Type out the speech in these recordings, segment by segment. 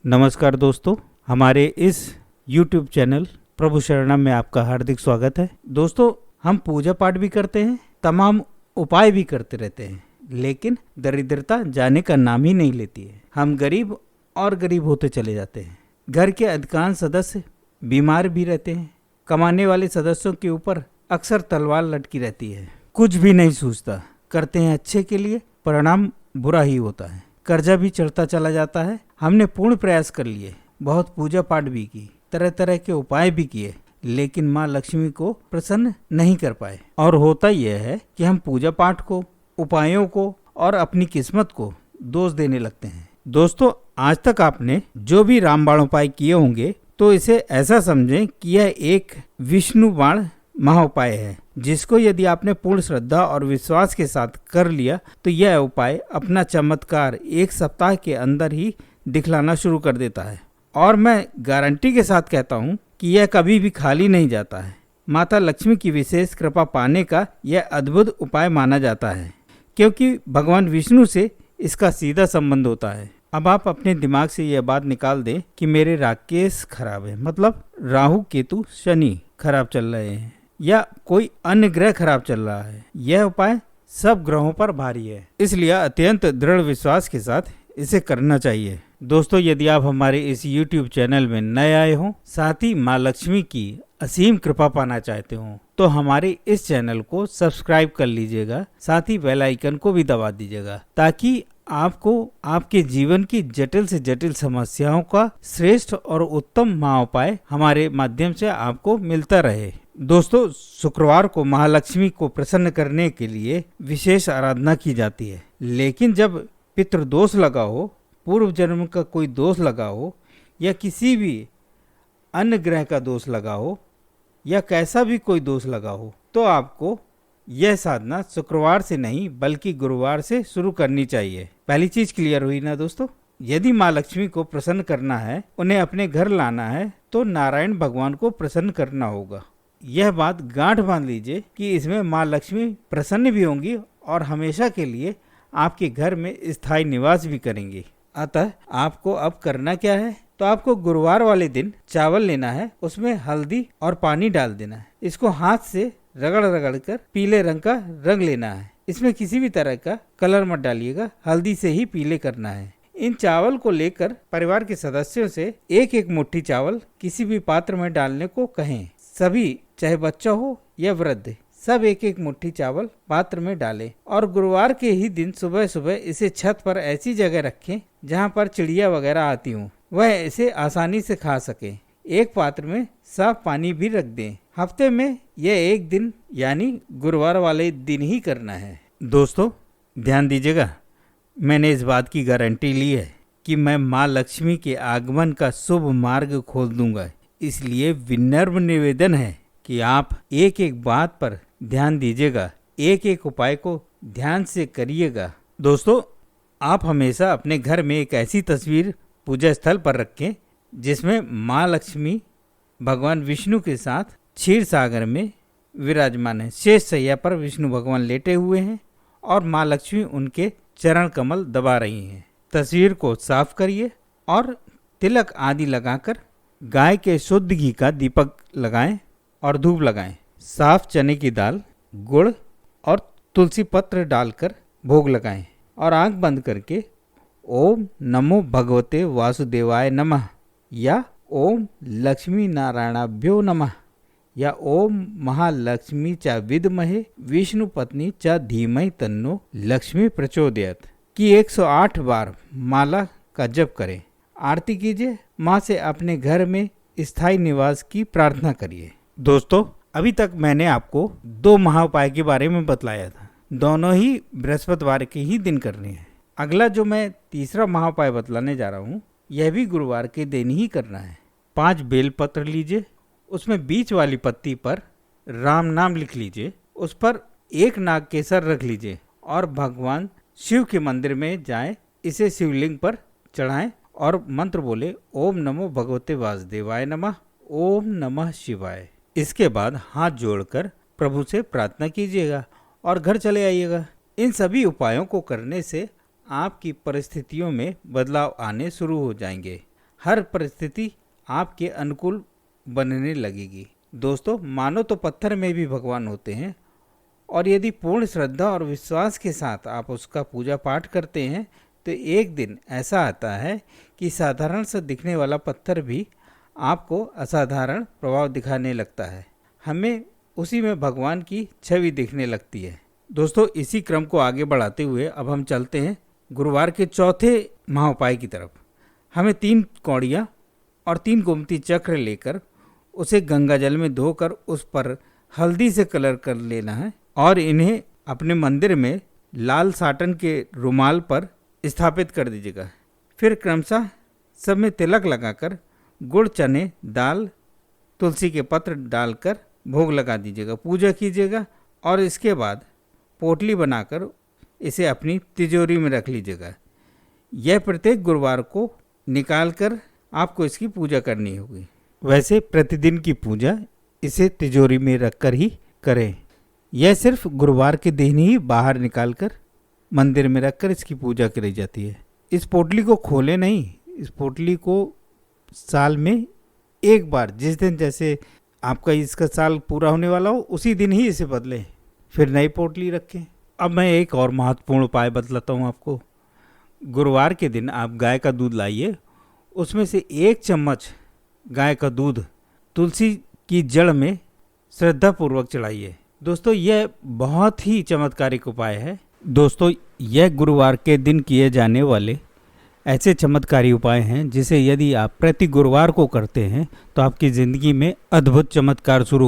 नमस्कार दोस्तों, हमारे इस YouTube चैनल प्रभु शरणम में आपका हार्दिक स्वागत है। दोस्तों, हम पूजा पाठ भी करते हैं, तमाम उपाय भी करते रहते हैं, लेकिन दरिद्रता जाने का नाम ही नहीं लेती है। हम गरीब और गरीब होते चले जाते हैं। घर के अधिकांश सदस्य बीमार भी रहते हैं। कमाने वाले सदस्यों के ऊपर अक्सर तलवार लटकी रहती है। कुछ भी नहीं सूझता, करते हैं अच्छे के लिए, परिणाम बुरा ही होता है। कर्जा भी चढ़ता चला जाता है। हमने पूर्ण प्रयास कर लिए, बहुत पूजा पाठ भी की, तरह तरह के उपाय भी किए, लेकिन माँ लक्ष्मी को प्रसन्न नहीं कर पाए। और होता यह है कि हम पूजा पाठ को, उपायों को और अपनी किस्मत को दोष देने लगते हैं। दोस्तों, आज तक आपने जो भी रामबाण उपाय किए होंगे, तो इसे ऐसा समझें कि यह एक विष्णु बाण महाउपाय है, जिसको यदि आपने पूर्ण श्रद्धा और विश्वास के साथ कर लिया तो यह उपाय अपना चमत्कार एक सप्ताह के अंदर ही दिखलाना शुरू कर देता है। और मैं गारंटी के साथ कहता हूँ कि यह कभी भी खाली नहीं जाता है। माता लक्ष्मी की विशेष कृपा पाने का यह अद्भुत उपाय माना जाता है, क्योंकि भगवान विष्णु से इसका सीधा संबंध होता है। अब आप अपने दिमाग से यह बात निकाल दें कि मेरे राकेश खराब है, मतलब राहु केतु शनि खराब चल रहे हैं या कोई अन्य ग्रह खराब चल रहा है। यह उपाय सब ग्रहों पर भारी है, इसलिए अत्यंत दृढ़ विश्वास के साथ इसे करना चाहिए। दोस्तों, यदि आप हमारे इस YouTube चैनल में नए आए हों, साथ ही माँ लक्ष्मी की असीम कृपा पाना चाहते हो, तो हमारे इस चैनल को सब्सक्राइब कर लीजिएगा। साथ ही बेल आइकन को भी दबा दीजिएगा, ताकि आपको आपके जीवन की जटिल से जटिल समस्याओं का श्रेष्ठ और उत्तम महाउपाय हमारे माध्यम से आपको मिलता रहे। दोस्तों, शुक्रवार को महालक्ष्मी को प्रसन्न करने के लिए विशेष आराधना की जाती है। लेकिन जब पितृदोष लगा हो, पूर्व जन्म का कोई दोष लगा हो, या किसी भी अन्य ग्रह का दोष लगा हो, या कैसा भी कोई दोष लगा हो, तो आपको यह साधना शुक्रवार से नहीं बल्कि गुरुवार से शुरू करनी चाहिए। पहली चीज क्लियर हुई ना दोस्तों? यदि माँ लक्ष्मी को प्रसन्न करना है, उन्हें अपने घर लाना है, तो नारायण भगवान को प्रसन्न करना होगा। यह बात गांठ बांध लीजिए कि इसमें माँ लक्ष्मी प्रसन्न भी होंगी और हमेशा के लिए आपके घर में स्थायी निवास भी करेंगी। अतः आपको अब करना क्या है? तो आपको गुरुवार वाले दिन चावल लेना है, उसमें हल्दी और पानी डाल देना है। इसको हाथ से रगड़ रगड़ कर पीले रंग का रंग लेना है। इसमें किसी भी तरह का कलर मत डालिएगा, हल्दी से ही पीले करना है। इन चावल को लेकर परिवार के सदस्यों से एक एक मुट्ठी चावल किसी भी पात्र में डालने को कहें। सभी, चाहे बच्चा हो या वृद्ध, सब एक एक मुट्ठी चावल पात्र में डालें और गुरुवार के ही दिन सुबह सुबह इसे छत पर ऐसी जगह रखें जहां पर चिड़िया वगैरह आती हूँ, वह इसे आसानी से खा सके। एक पात्र में साफ पानी भी रख दें। हफ्ते में यह एक दिन यानी गुरुवार वाले दिन ही करना है। दोस्तों, ध्यान दीजिएगा, मैंने इस बात की गारंटी ली है कि मैं माँ लक्ष्मी के आगमन का शुभ मार्ग खोल दूंगा। इसलिए विनम्र निवेदन है कि आप एक एक बात पर ध्यान दीजिएगा, एक एक उपाय को ध्यान से करिएगा। दोस्तों, आप हमेशा अपने घर में एक ऐसी तस्वीर पूजा स्थल पर रखें जिसमें माँ लक्ष्मी भगवान विष्णु के साथ क्षीर सागर में विराजमान है। शेष शैया पर विष्णु भगवान लेटे हुए हैं और माँ लक्ष्मी उनके चरण कमल दबा रही हैं। तस्वीर को साफ करिए और तिलक आदि लगाकर गाय के शुद्ध घी का दीपक लगाएं और धूप लगाएं। साफ चने की दाल, गुड़ और तुलसी पत्र डालकर भोग लगाएं और आंख बंद करके ओम नमो भगवते वासुदेवाय नमः या ओम लक्ष्मी नारायणाभ्यो नमः या ओम महालक्ष्मी च विद्महे विष्णु पत्नी च धीमहि तन्नो लक्ष्मी प्रचोदयात् की 108 बार माला का जप करें। आरती कीजिए, माँ से अपने घर में स्थायी निवास की प्रार्थना करिए। दोस्तों, अभी तक मैंने आपको 2 महाउपाय के बारे में बतलाया था। दोनों ही बृहस्पतिवार के ही दिन करने हैं। अगला जो मैं तीसरा महाउपाय बतलाने जा रहा हूँ, यह भी गुरुवार के दिन ही करना है। 5 बेलपत्र लीजिए, उसमें बीच वाली पत्ती पर राम नाम लिख लीजिए, उस पर एक नाग केसर रख लीजिए और भगवान शिव के मंदिर में जाएं, इसे शिवलिंग पर चढ़ाएं और मंत्र बोले ओम नमो भगवते वासुदेवाय नमः, ओम नमः शिवाय। इसके बाद हाथ जोड़कर प्रभु से प्रार्थना कीजिएगा और घर चले आइएगा। इन सभी उपायों को करने से आपकी परिस्थितियों में बदलाव आने शुरू हो जाएंगे। हर परिस्थिति आपके अनुकूल बनने लगेगी। दोस्तों, मानो तो पत्थर में भी भगवान होते हैं, और यदि पूर्ण श्रद्धा और विश्वास के साथ आप उसका पूजा पाठ करते हैं तो एक दिन ऐसा आता है कि साधारण सा दिखने वाला पत्थर भी आपको असाधारण प्रभाव दिखाने लगता है। हमें उसी में भगवान की छवि दिखने लगती है। दोस्तों, इसी क्रम को आगे बढ़ाते हुए अब हम चलते हैं गुरुवार के चौथे महाउपाय की तरफ। हमें 3 कौड़ियाँ और 3 गोमती चक्र लेकर उसे गंगा जल में धोकर उस पर हल्दी से कलर कर लेना है और इन्हें अपने मंदिर में लाल साटन के रुमाल पर स्थापित कर दीजिएगा। फिर क्रमशः सब में तिलक लगाकर गुड़, चने, दाल, तुलसी के पत्र डालकर भोग लगा दीजिएगा, पूजा कीजिएगा और इसके बाद पोटली बनाकर इसे अपनी तिजोरी में रख लीजिएगा। यह प्रत्येक गुरुवार को निकालकर आपको इसकी पूजा करनी होगी। वैसे प्रतिदिन की पूजा इसे तिजोरी में रखकर ही करें। यह सिर्फ गुरुवार के दिन ही बाहर निकालकर मंदिर में रखकर इसकी पूजा करी जाती है। इस पोटली को खोले नहीं, इस पोटली को साल में एक बार, जिस दिन जैसे आपका इसका साल पूरा होने वाला हो उसी दिन ही इसे बदलें, फिर नई पोटली रखें। अब मैं एक और महत्वपूर्ण उपाय बतलाता हूँ आपको। गुरुवार के दिन आप गाय का दूध लाइए, उसमें से 1 चम्मच गाय का दूध तुलसी की जड़ में श्रद्धापूर्वक चढ़ाइए। दोस्तों, यह बहुत ही चमत्कारिक उपाय है। दोस्तों, यह गुरुवार के दिन किए जाने वाले ऐसे चमत्कारी उपाय हैं जिसे यदि आप प्रति गुरुवार को करते हैं तो आपकी ज़िंदगी में अद्भुत चमत्कार शुरू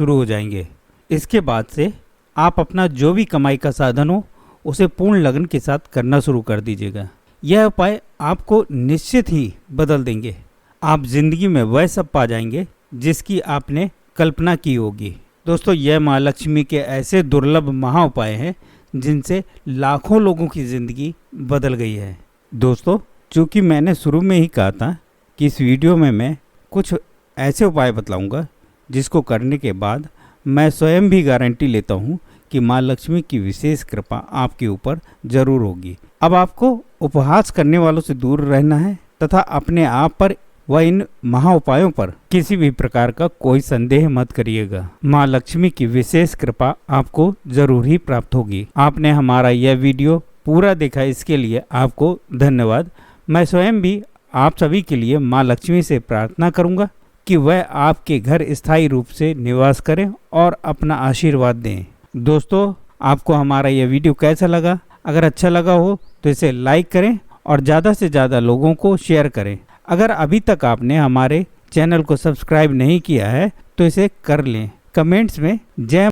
हो जाएंगे। इसके बाद से आप अपना जो भी कमाई का साधन हो उसे पूर्ण लगन के साथ करना शुरू कर दीजिएगा। यह उपाय आपको निश्चित ही बदल देंगे। आप जिंदगी में वह सब पा जाएंगे जिसकी आपने कल्पना की होगी। दोस्तों, यह माँ लक्ष्मी के ऐसे दुर्लभ महा उपाय हैं जिनसे लाखों लोगों की ज़िंदगी बदल गई है। दोस्तों, चूँकि मैंने शुरू में ही कहा था कि इस वीडियो में मैं कुछ ऐसे उपाय बतलाऊंगा जिसको करने के बाद मैं स्वयं भी गारंटी लेता हूँ कि माँ लक्ष्मी की विशेष कृपा आपके ऊपर जरूर होगी। अब आपको उपहास करने वालों से दूर रहना है तथा अपने आप पर व इन महा उपायों पर किसी भी प्रकार का कोई संदेह मत करिएगा। माँ लक्ष्मी की विशेष कृपा आपको जरूर ही प्राप्त होगी। आपने हमारा यह वीडियो पूरा देखा, इसके लिए आपको धन्यवाद। मैं स्वयं भी आप सभी के लिए माँ लक्ष्मी से प्रार्थना करूंगा कि वह आपके घर स्थायी रूप से निवास करें और अपना आशीर्वाद दें। दोस्तों, आपको हमारा यह वीडियो कैसा लगा? अगर अच्छा लगा हो तो इसे लाइक करें और ज़्यादा से ज़्यादा लोगों को शेयर करें। अगर अभी तक आपने हमारे चैनल को सब्सक्राइब नहीं किया है तो इसे कर लें। कमेंट्स में जय